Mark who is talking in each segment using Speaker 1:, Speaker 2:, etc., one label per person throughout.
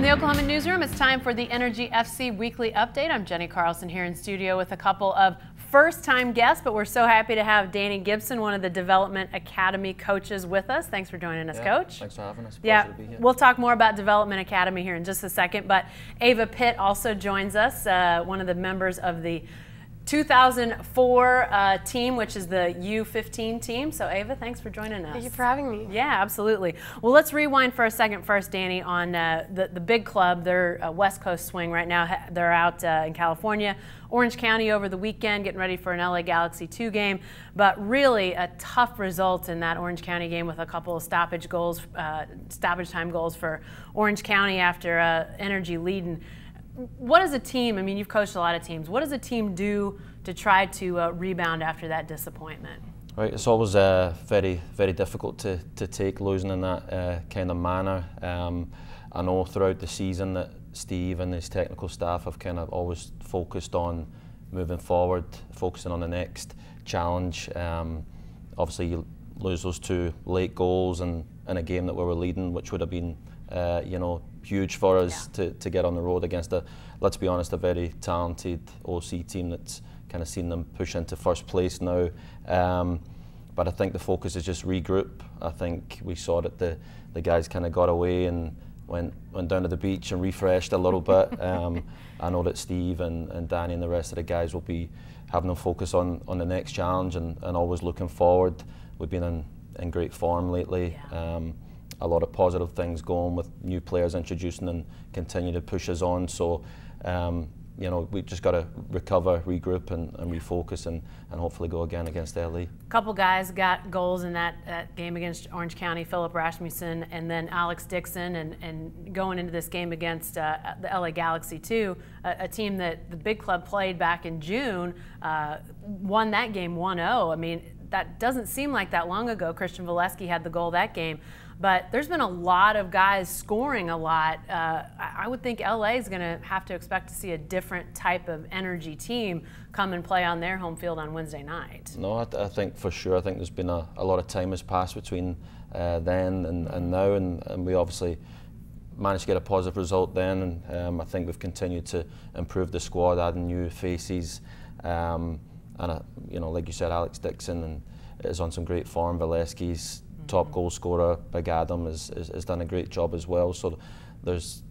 Speaker 1: the Oklahoman newsroom, it's time for the Energy FC Weekly Update. I'm Jenny Carlson here in studio with a couple of first-time guests, but we're so happy to have Danny Gibson, one of the Development Academy coaches, with us. Thanks for joining us, Coach.
Speaker 2: Thanks for having us.
Speaker 1: Yeah,
Speaker 2: to be here.
Speaker 1: We'll talk more about Development Academy here in just a second, but Ava Pitt also joins us, one of the members of the 2004 team, which is the U15 team. So Ava, thanks for joining us.
Speaker 3: Thank you for having me.
Speaker 1: Yeah, absolutely. Well, let's rewind for a second first, Danny, on the big club. They're a West Coast swing right now. They're out in California, Orange County over the weekend, getting ready for an LA Galaxy 2 game. But really a tough result in that Orange County game with a couple of stoppage time goals for Orange County after Energy leading. What does a team, I mean, you've coached a lot of teams, what does a team do to try to rebound after that disappointment?
Speaker 2: Right, it's always very, very difficult to take losing in that kind of manner. I know throughout the season that Steve and his technical staff have kind of always focused on moving forward, focusing on the next challenge. Obviously, you lose those two late goals in a game that we were leading, which would have been, you know, huge for us to get on the road against let's be honest, a very talented OC team that's kind of seen them push into first place now. But I think the focus is just regroup. I think we saw that the guys kind of got away and went down to the beach and refreshed a little bit. I know that Steve and Danny and the rest of the guys will be having a focus on the next challenge and always looking forward. We've been in great form lately.
Speaker 1: Yeah.
Speaker 2: A lot of positive things going with new players introducing and continue to push us on. So, you know, we've just got to recover, regroup and refocus and hopefully go again against LA.
Speaker 1: A couple guys got goals in that game against Orange County, Philip Rasmussen and then Alex Dixon, and going into this game against the LA Galaxy 2, a team that the big club played back in June, won that game 1-0. I mean, that doesn't seem like that long ago. Christian Valesky had the goal that game. But there's been a lot of guys scoring a lot. I would think LA is going to have to expect to see a different type of energy team come and play on their home field on Wednesday night.
Speaker 2: No, I think for sure. I think there's been a lot of time has passed between then and now, and we obviously managed to get a positive result then. And I think we've continued to improve the squad, adding new faces. And you know, like you said, Alex Dixon is on some great form. Valesky's top goal scorer, Big Adam, has done a great job as well. So there's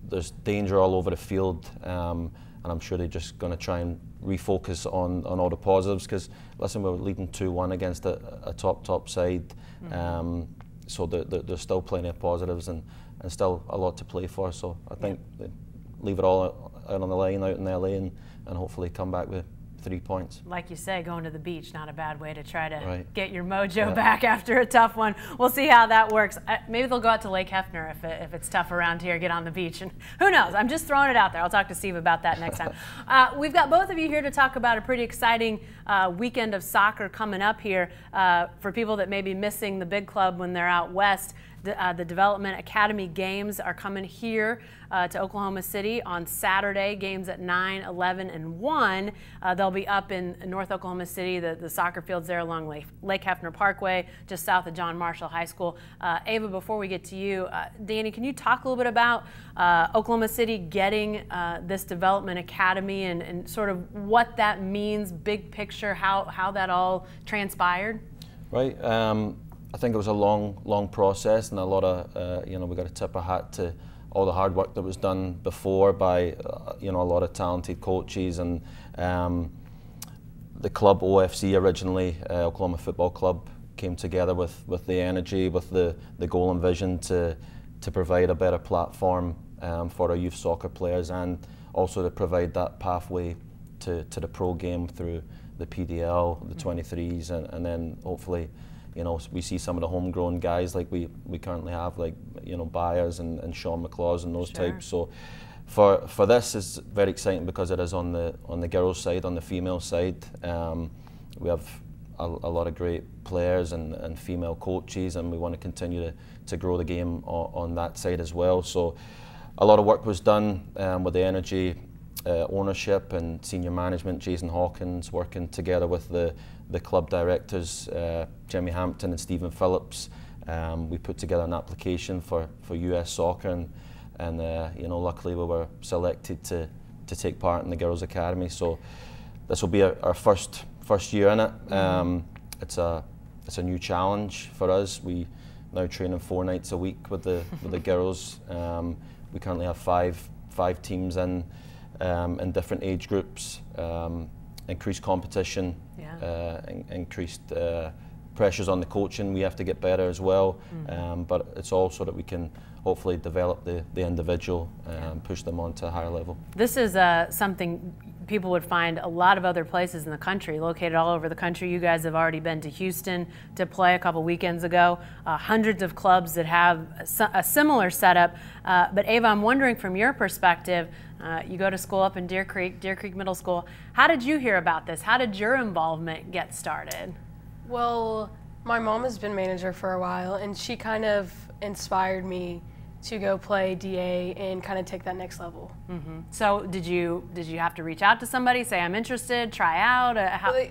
Speaker 2: danger all over the field, and I'm sure they're just going to try and refocus on all the positives. Because listen, we're leading 2-1 against a top side, so there's still plenty of positives and still a lot to play for. So I think they leave it all out on the line out in LA and hopefully come back with 3 points.
Speaker 1: Like you say, going to the beach, not a bad way to try to get your mojo
Speaker 2: Yeah.
Speaker 1: back after a tough one. We'll see how that works. Maybe they'll go out to Lake Hefner if it's tough around here, get on the beach. And who knows? I'm just throwing it out there. I'll talk to Steve about that next time. We've got both of you here to talk about a pretty exciting weekend of soccer coming up here. For people that may be missing the big club when they're out west, the Development Academy games are coming here to Oklahoma City on Saturday, games at 9, 11, and 1. They'll be up in North Oklahoma City, the soccer fields there along Lake Hefner Parkway, just south of John Marshall High School. Ava, before we get to you, Danny, can you talk a little bit about Oklahoma City getting this Development Academy and sort of what that means, big picture, how that all transpired?
Speaker 2: Right. I think it was a long process, and a lot of, you know, we got to tip a hat to all the hard work that was done before by, you know, a lot of talented coaches and the club OFC originally, Oklahoma Football Club, came together with the energy, with the goal and vision to provide a better platform for our youth soccer players, and also to provide that pathway to the pro game through the PDL, the 23s, and then hopefully, you know, we see some of the homegrown guys like we currently have, like, you know, Byers and Sean McLaws and those types. So for this is very exciting because it is on the girls' side, on the female side. We have a lot of great players and female coaches, and we want to continue to grow the game on that side as well. So a lot of work was done with the energy ownership and senior management, Jason Hawkins, working together with the club directors, Jimmy Hampton and Stephen Phillips. We put together an application for US soccer, and and you know, luckily we were selected to take part in the girls' academy. So this will be our first year in it. It's a new challenge for us. We now training 4 nights a week with the girls. We currently have five teams in different age groups. Increased competition, increased pressures on the coaching. We have to get better as well, but it's all so that we can hopefully develop the individual and push them on to a higher level.
Speaker 1: This is something people would find a lot of other places in the country, located all over the country. You guys have already been to Houston to play a couple weekends ago. Hundreds of clubs that have a similar setup. But Ava, I'm wondering from your perspective, you go to school up in Deer Creek Middle School. How did you hear about this? How did your involvement get started?
Speaker 3: Well, my mom has been manager for a while, and she kind of inspired me to go play DA and kind of take that next level.
Speaker 1: So did you have to reach out to somebody, say I'm interested, try out?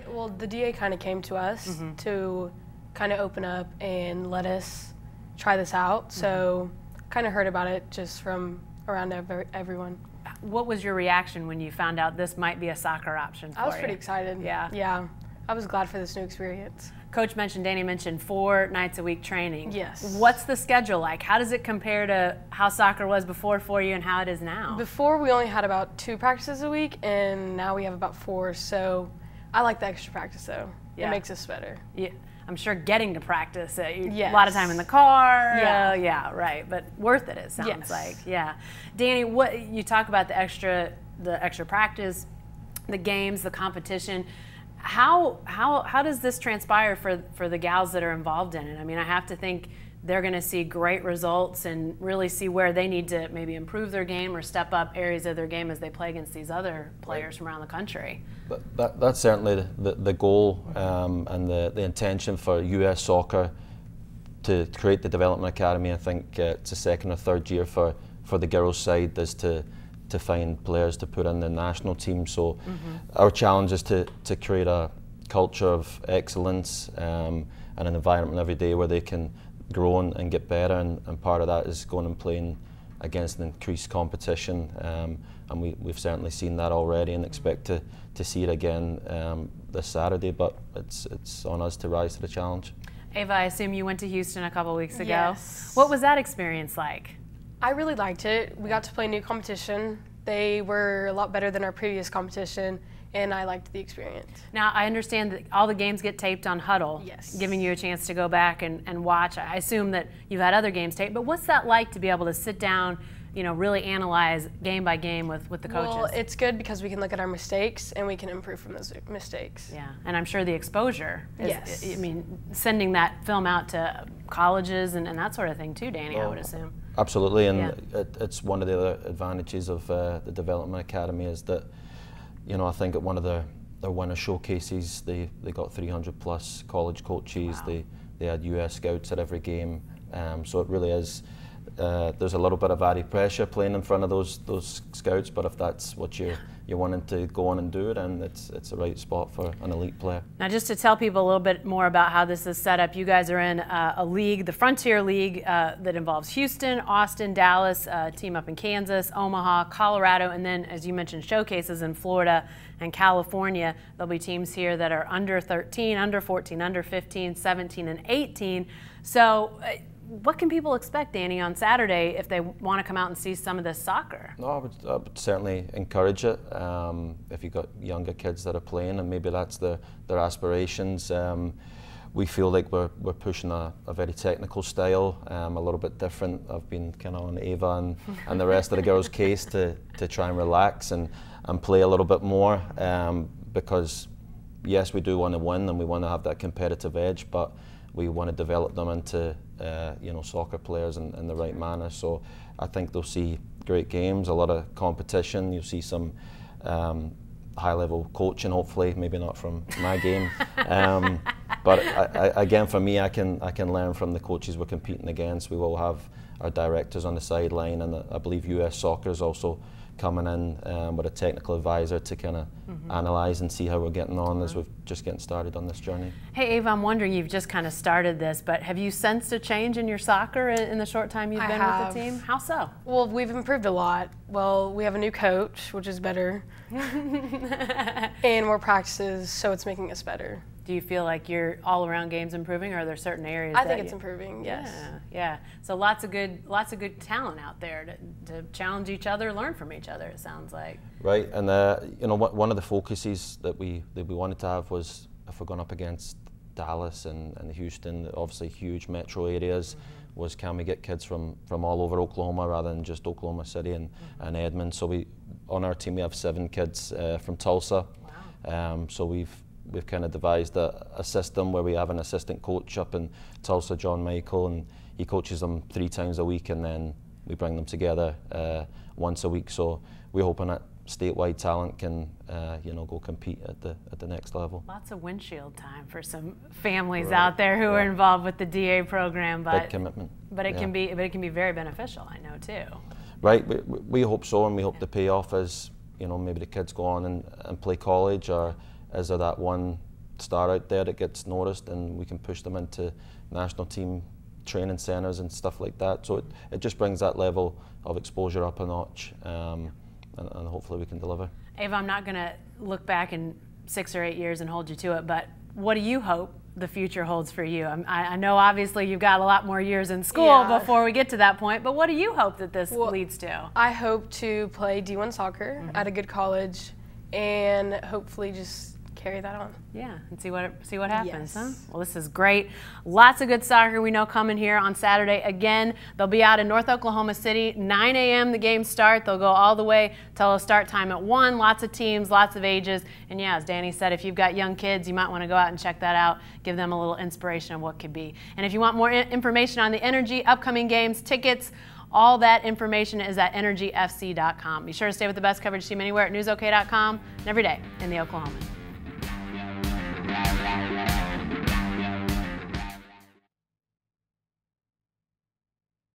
Speaker 3: Well, the DA kind of came to us to kind of open up and let us try this out. So kind of heard about it just from around everyone.
Speaker 1: What was your reaction when you found out this might be a soccer option for you?
Speaker 3: I was pretty excited. Yeah. I was glad for this new experience.
Speaker 1: Coach mentioned, Danny mentioned 4 nights a week training.
Speaker 3: Yes.
Speaker 1: What's the schedule like? How does it compare to how soccer was before for you and how it is now?
Speaker 3: Before we only had about 2 practices a week, and now we have about 4. So I like the extra practice though. It makes us better.
Speaker 1: Yeah. I'm sure getting to practice, a lot of time in the car. Yeah, right. But worth it sounds like. Yeah. Danny, what you talk about the extra practice, the games, the competition. How does this transpire for the gals that are involved in it? I mean, I have to think they're going to see great results and really see where they need to maybe improve their game or step up areas of their game as they play against these other players from around the country.
Speaker 2: That's certainly the goal and the intention for US Soccer to create the Development Academy. I think it's the 2nd or 3rd year for the girls' side is to find players to put in the national team. So our challenge is to create a culture of excellence and an environment every day where they can grow and get better, and part of that is going and playing against an increased competition, and we've certainly seen that already and expect to see it again this Saturday, but it's on us to rise to the challenge.
Speaker 1: Ava, I assume you went to Houston a couple weeks ago.
Speaker 3: Yes.
Speaker 1: What was that experience like?
Speaker 3: I really liked it. We got to play new competition. They were a lot better than our previous competition, and I liked the experience. Now,
Speaker 1: I understand that all the games get taped on Huddle, giving you a chance to go back and watch. I assume that you've had other games taped, but what's that like to be able to sit down, really analyze game by game with the coaches?
Speaker 3: Well, it's good because we can look at our mistakes and we can improve from those mistakes.
Speaker 1: Yeah, and I'm sure the exposure is, I mean, sending that film out to colleges and that sort of thing too, Danny, I would assume.
Speaker 2: Absolutely, and it's one of the other advantages of the Development Academy is that, I think at one of their winter showcases, they got 300 plus college coaches. Wow. They had US scouts at every game, so it really is. There's a little bit of added pressure playing in front of those scouts, but if that's what you're wanting to go on and do, then it's the right spot for an elite player.
Speaker 1: Now, just to tell people a little bit more about how this is set up, you guys are in a league, the Frontier League, that involves Houston, Austin, Dallas, a team up in Kansas, Omaha, Colorado, and then, as you mentioned, showcases in Florida and California. There'll be teams here that are under 13, under 14, under 15, 17, and 18. So what can people expect, Danny, on Saturday if they want to come out and see some of this soccer?
Speaker 2: No, I would certainly encourage it. If you've got younger kids that are playing and maybe that's their aspirations. We feel like we're pushing a very technical style, a little bit different. I've been kind of on Ava and the rest of the girls' case to try and relax and play a little bit more because, yes, we do want to win and we want to have that competitive edge, but we want to develop them into soccer players in the right manner. So I think they'll see great games, a lot of competition. You'll see some high-level coaching, hopefully, maybe not from my game. But again, for me, I can learn from the coaches we're competing against. We will have our directors on the sideline, and I believe US Soccer is also coming in with a technical advisor to kind of analyse and see how we're getting on as we're just getting started on this journey.
Speaker 1: Hey Ava, I'm wondering, you've just kind of started this, but have you sensed a change in your soccer in the short time you've been with the team? How so?
Speaker 3: Well, we've improved a lot. Well, we have a new coach, which is better, and more practices, so it's making us better.
Speaker 1: Do you feel like your all-around game's improving, or are there certain areas?
Speaker 3: I think it's improving. Yes.
Speaker 1: Yeah. So lots of good talent out there to challenge each other, learn from each other. It sounds like.
Speaker 2: Right, and you know, one of the focuses that we wanted to have was, if we're going up against Dallas and Houston, obviously huge metro areas, was can we get kids from all over Oklahoma rather than just Oklahoma City and Edmond. So on our team we have 7 kids from Tulsa.
Speaker 1: Wow.
Speaker 2: So we've kind of devised a system where we have an assistant coach up in Tulsa, John Michael, and he coaches them 3 times a week, and then we bring them together once a week. So we're hoping that statewide talent can you know, go compete at the next level.
Speaker 1: Lots of windshield time for some families out there who are involved with the DA program, but
Speaker 2: big commitment.
Speaker 1: But it can be very beneficial, I know too.
Speaker 2: Right, we hope so, and we hope the payoff is, you know, maybe the kids go on and play college, or is there that one star out there that gets noticed and we can push them into national team training centres and stuff like that. So it just brings that level of exposure up a notch, and hopefully we can deliver.
Speaker 1: Ava, I'm not going to look back in 6 or 8 years and hold you to it, but what do you hope the future holds for you? I know obviously you've got a lot more years in school before we get to that point, but what do you hope that this leads to?
Speaker 3: I hope to play D1 soccer at a good college, and hopefully just carry that on.
Speaker 1: Yeah, and see what happens, huh?
Speaker 3: Yes.
Speaker 1: Well, this is great. Lots of good soccer we know coming here on Saturday. Again, they'll be out in North Oklahoma City. 9 a.m. the games start. They'll go all the way till a start time at 1. Lots of teams, lots of ages. And yeah, as Danny said, if you've got young kids, you might want to go out and check that out. Give them a little inspiration of what could be. And if you want more information on the Energy upcoming games, tickets, all that information is at energyfc.com. Be sure to stay with the best coverage team anywhere at newsok.com and every day in the Oklahoman.